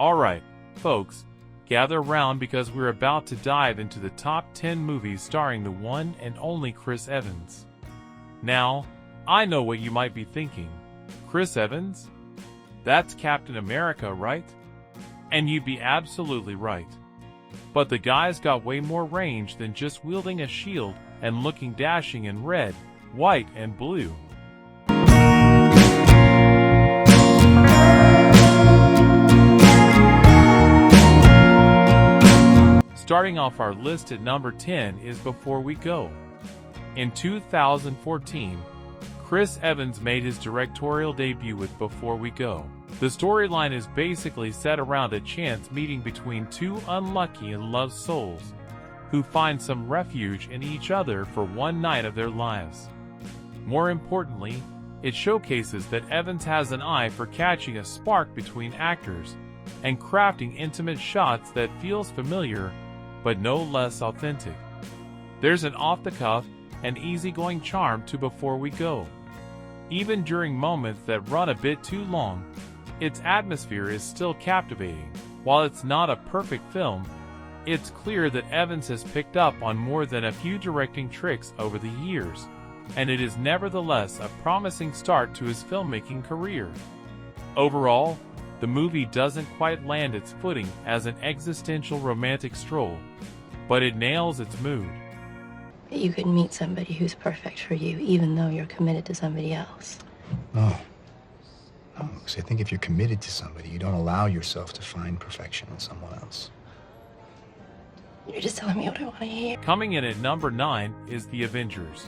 Alright, folks, gather around because we're about to dive into the top 10 movies starring the one and only Chris Evans. Now, I know what you might be thinking. Chris Evans? That's Captain America, right? And you'd be absolutely right. But the guy's got way more range than just wielding a shield and looking dashing in red, white, and blue. Starting off our list at number 10 is Before We Go. In 2014, Chris Evans made his directorial debut with Before We Go. The storyline is basically set around a chance meeting between two unlucky and loved souls, who find some refuge in each other for one night of their lives. More importantly, it showcases that Evans has an eye for catching a spark between actors and crafting intimate shots that feels familiar but no less authentic. There's an off-the-cuff and easygoing charm to Before We Go. Even during moments that run a bit too long, its atmosphere is still captivating. While it's not a perfect film, it's clear that Evans has picked up on more than a few directing tricks over the years, and it is nevertheless a promising start to his filmmaking career. Overall, the movie doesn't quite land its footing as an existential romantic stroll, but it nails its mood. You could meet somebody who's perfect for you, even though you're committed to somebody else. No. No, because I think if you're committed to somebody, you don't allow yourself to find perfection in someone else. You're just telling me what I want to hear. Coming in at number 9 is The Avengers.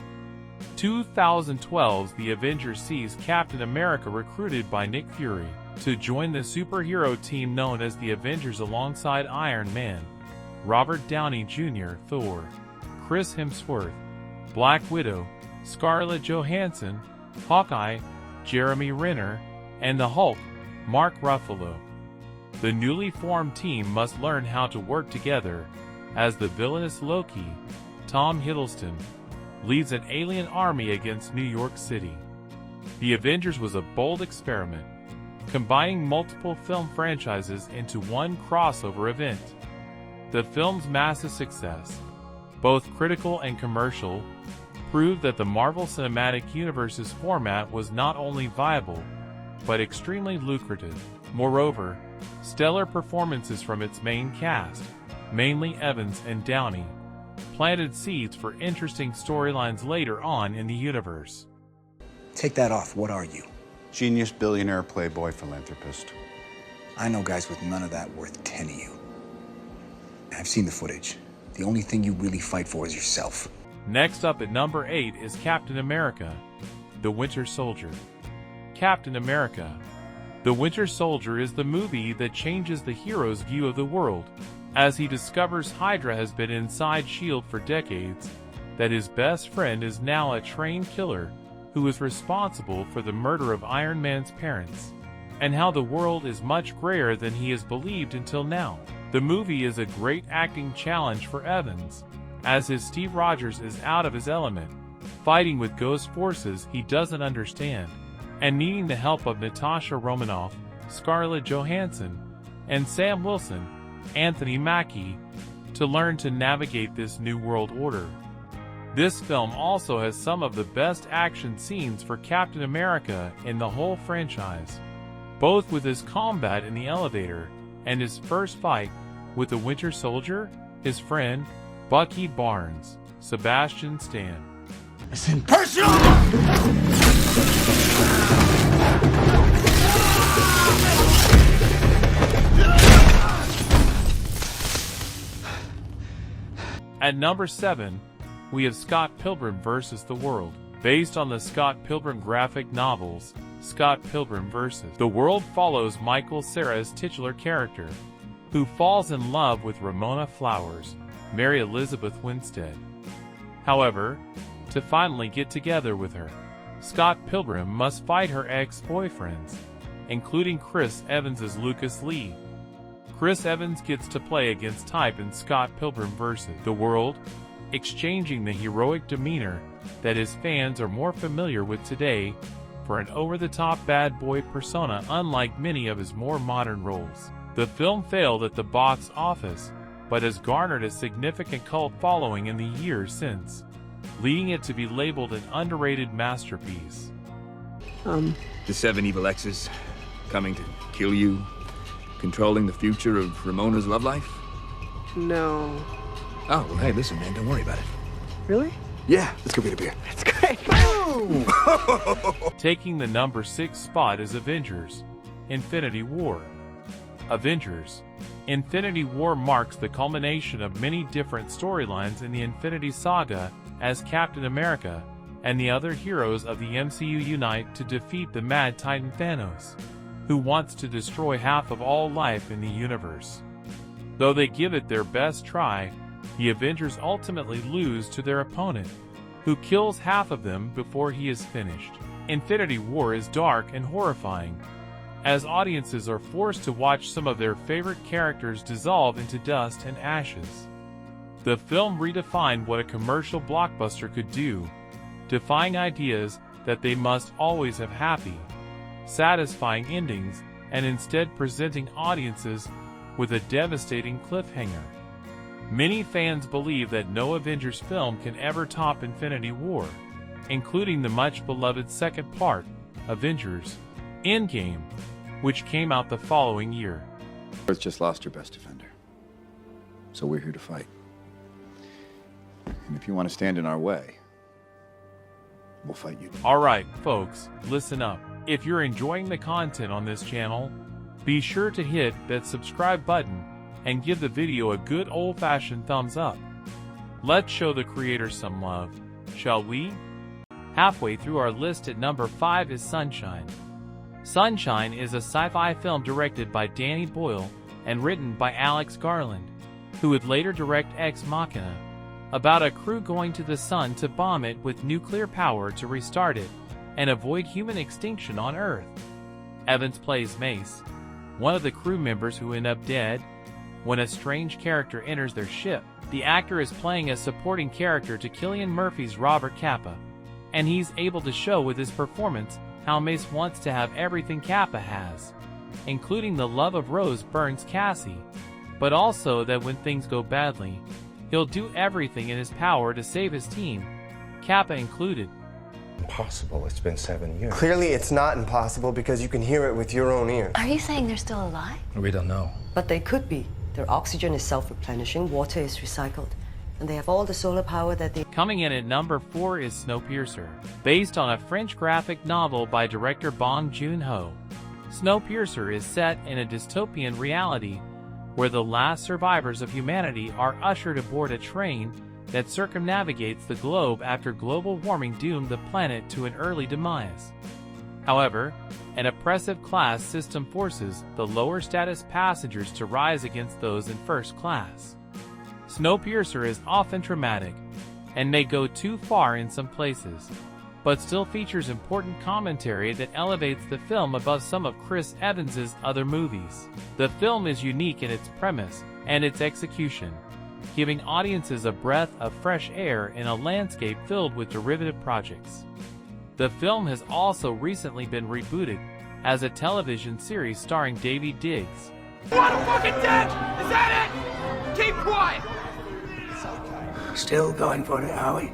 2012's The Avengers sees Captain America recruited by Nick Fury to join the superhero team known as the Avengers alongside Iron Man, Robert Downey Jr., Thor, Chris Hemsworth, Black Widow, Scarlett Johansson, Hawkeye, Jeremy Renner, and the Hulk, Mark Ruffalo. The newly formed team must learn how to work together as the villainous Loki, Tom Hiddleston, leads an alien army against New York City. The Avengers was a bold experiment, combining multiple film franchises into one crossover event. The film's massive success, both critical and commercial, proved that the Marvel Cinematic Universe's format was not only viable, but extremely lucrative. Moreover, stellar performances from its main cast, mainly Evans and Downey, planted seeds for interesting storylines later on in the universe. Take that off. What are you? Genius, billionaire, playboy, philanthropist. I know guys with none of that worth 10 of you. I've seen the footage. The only thing you really fight for is yourself. Next up at number 8 is Captain America, The Winter Soldier. Captain America, The Winter Soldier is the movie that changes the hero's view of the world, as he discovers Hydra has been inside S.H.I.E.L.D. for decades, that his best friend is now a trained killer who is responsible for the murder of Iron Man's parents, and how the world is much grayer than he has believed until now. The movie is a great acting challenge for Evans, as his Steve Rogers is out of his element, fighting with ghost forces he doesn't understand, and needing the help of Natasha Romanoff, Scarlett Johansson, and Sam Wilson, Anthony Mackie, to learn to navigate this new world order. This film also has some of the best action scenes for Captain America in the whole franchise, both with his combat in the elevator and his first fight with the Winter Soldier, his friend, Bucky Barnes, Sebastian Stan. Listen, personal! At number 7, we have Scott Pilgrim vs. the World. Based on the Scott Pilgrim graphic novels, Scott Pilgrim vs. the World follows Michael Cera's titular character, who falls in love with Ramona Flowers, Mary Elizabeth Winstead. However, to finally get together with her, Scott Pilgrim must fight her ex-boyfriends, including Chris Evans' Lucas Lee. Chris Evans gets to play against type in Scott Pilgrim vs. the World, exchanging the heroic demeanor that his fans are more familiar with today for an over-the-top bad boy persona, unlike many of his more modern roles. The film failed at the box office, but has garnered a significant cult following in the years since, leading it to be labeled an underrated masterpiece. The 7 evil exes coming to kill you, controlling the future of Ramona's love life? No. Oh, well, hey, listen, man, don't worry about it. Really? Yeah, let's go get a beer. That's great. Taking the number 6 spot is Avengers: Infinity War. Avengers: Infinity War marks the culmination of many different storylines in the Infinity Saga as Captain America and the other heroes of the MCU unite to defeat the Mad Titan Thanos, who wants to destroy half of all life in the universe. Though they give it their best try, the Avengers ultimately lose to their opponent, who kills half of them before he is finished. Infinity War is dark and horrifying, as audiences are forced to watch some of their favorite characters dissolve into dust and ashes. The film redefined what a commercial blockbuster could do, defying ideas that they must always have happy, satisfying endings, and instead presenting audiences with a devastating cliffhanger. Many fans believe that no Avengers film can ever top Infinity War, including the much-beloved second part, Avengers: Endgame, which came out the following year. Earth just lost her best defender, so we're here to fight. And if you want to stand in our way, we'll fight you. Alright, folks, listen up. If you're enjoying the content on this channel, be sure to hit that subscribe button and give the video a good old-fashioned thumbs up. Let's show the creator some love, shall we? Halfway through our list at number 5 is Sunshine. Sunshine is a sci-fi film directed by Danny Boyle and written by Alex Garland, who would later direct Ex Machina, about a crew going to the sun to bomb it with nuclear power to restart it and avoid human extinction on Earth. Evans plays Mace, one of the crew members who end up dead when a strange character enters their ship. The actor is playing a supporting character to Cillian Murphy's Robert Capa, and he's able to show with his performance how Mace wants to have everything Capa has, including the love of Rose Byrne's Cassie, but also that when things go badly, he'll do everything in his power to save his team, Capa included. Impossible. It's been 7 years. Clearly it's not impossible because you can hear it with your own ears. Are you saying they're still alive? We don't know. But they could be. Their oxygen is self-replenishing, water is recycled, and they have all the solar power that they... Coming in at number 4 is Snowpiercer, based on a French graphic novel by director Bong Joon-ho. Snowpiercer is set in a dystopian reality where the last survivors of humanity are ushered aboard a train that circumnavigates the globe after global warming doomed the planet to an early demise. However, an oppressive class system forces the lower status passengers to rise against those in first class. Snowpiercer is often traumatic and may go too far in some places, but still features important commentary that elevates the film above some of Chris Evans's other movies. The film is unique in its premise and its execution, giving audiences a breath of fresh air in a landscape filled with derivative projects. The film has also recently been rebooted as a television series starring Davy Diggs. What a fucking dead! Is that it? Keep quiet! Still going for it, are we?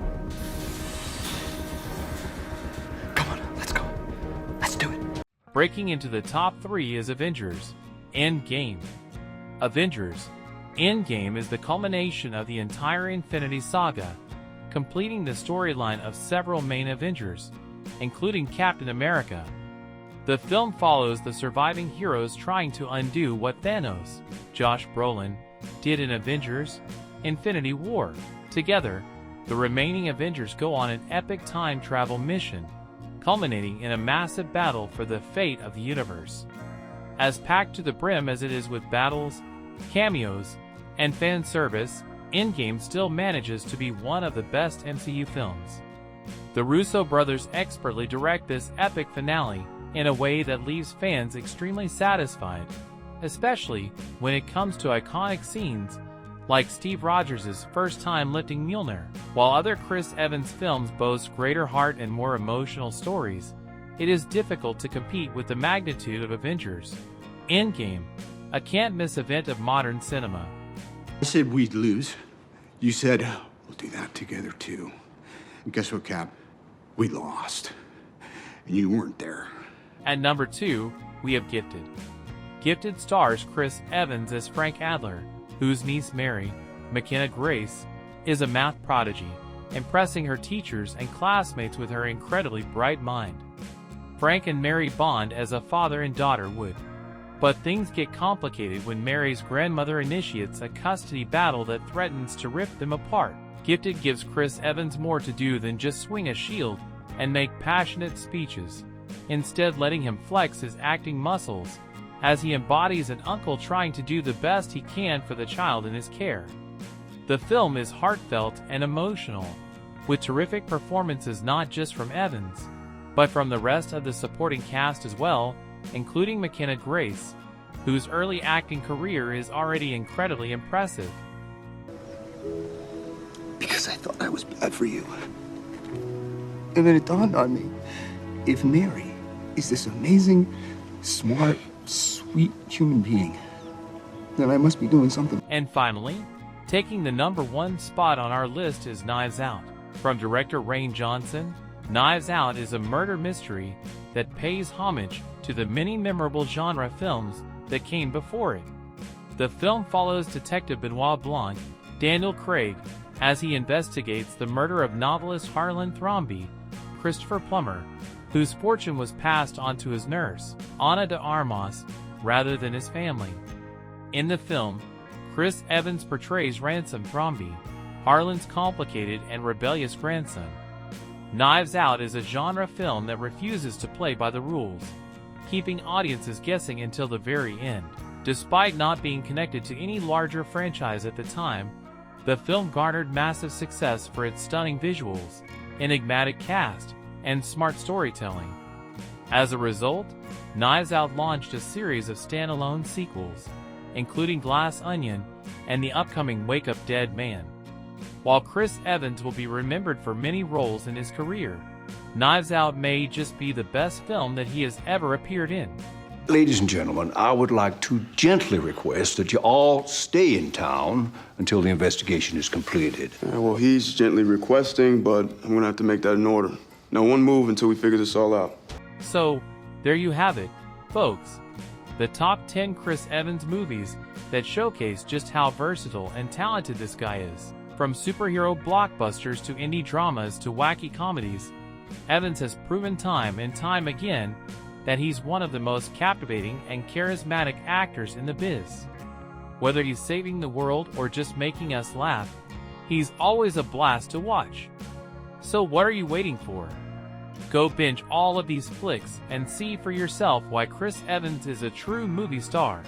Come on, let's go. Let's do it. Breaking into the top 3 is Avengers: Endgame. Avengers: Endgame is the culmination of the entire Infinity Saga, completing the storyline of several main Avengers, including Captain America. The film follows the surviving heroes trying to undo what Thanos, Josh Brolin, did in Avengers: Infinity War. Together, the remaining Avengers go on an epic time travel mission, culminating in a massive battle for the fate of the universe. As packed to the brim as it is with battles, cameos, and fan service, Endgame still manages to be one of the best MCU films. The Russo brothers expertly direct this epic finale in a way that leaves fans extremely satisfied, especially when it comes to iconic scenes like Steve Rogers' first time lifting Mjolnir. While other Chris Evans films boast greater heart and more emotional stories, it is difficult to compete with the magnitude of Avengers: Endgame, a can't-miss event of modern cinema. I said we'd lose. You said, we'll do that together too. And guess what, Cap? We lost. And you weren't there. At number 2, we have Gifted. Gifted stars Chris Evans as Frank Adler, whose niece Mary, McKenna Grace, is a math prodigy, impressing her teachers and classmates with her incredibly bright mind. Frank and Mary bond as a father and daughter would. But things get complicated when Mary's grandmother initiates a custody battle that threatens to rip them apart. Gifted gives Chris Evans more to do than just swing a shield and make passionate speeches, instead letting him flex his acting muscles as he embodies an uncle trying to do the best he can for the child in his care. The film is heartfelt and emotional, with terrific performances not just from Evans, but from the rest of the supporting cast as well, including McKenna Grace, whose early acting career is already incredibly impressive. Because I thought I was bad for you. And then it dawned on me, if Mary is this amazing, smart, sweet human being, then I must be doing something. And finally, taking the number 1 spot on our list is Knives Out. From director Rian Johnson, Knives Out is a murder mystery that pays homage to the many memorable genre films that came before it. The film follows Detective Benoit Blanc, Daniel Craig, as he investigates the murder of novelist Harlan Thrombey, Christopher Plummer, whose fortune was passed on to his nurse, Ana de Armas, rather than his family. In the film, Chris Evans portrays Ransom Thrombey, Harlan's complicated and rebellious grandson. Knives Out is a genre film that refuses to play by the rules, keeping audiences guessing until the very end. Despite not being connected to any larger franchise at the time, the film garnered massive success for its stunning visuals, enigmatic cast, and smart storytelling. As a result, Knives Out launched a series of standalone sequels, including Glass Onion and the upcoming Wake Up Dead Man. While Chris Evans will be remembered for many roles in his career, Knives Out may just be the best film that he has ever appeared in. Ladies and gentlemen, I would like to gently request that you all stay in town until the investigation is completed. Well, he's gently requesting, but I'm gonna have to make that an order. No one move until we figure this all out. So, there you have it, folks. The top 10 Chris Evans movies that showcase just how versatile and talented this guy is. From superhero blockbusters to indie dramas to wacky comedies, Evans has proven time and time again that he's one of the most captivating and charismatic actors in the biz. Whether he's saving the world or just making us laugh, he's always a blast to watch. So what are you waiting for? Go binge all of these flicks and see for yourself why Chris Evans is a true movie star.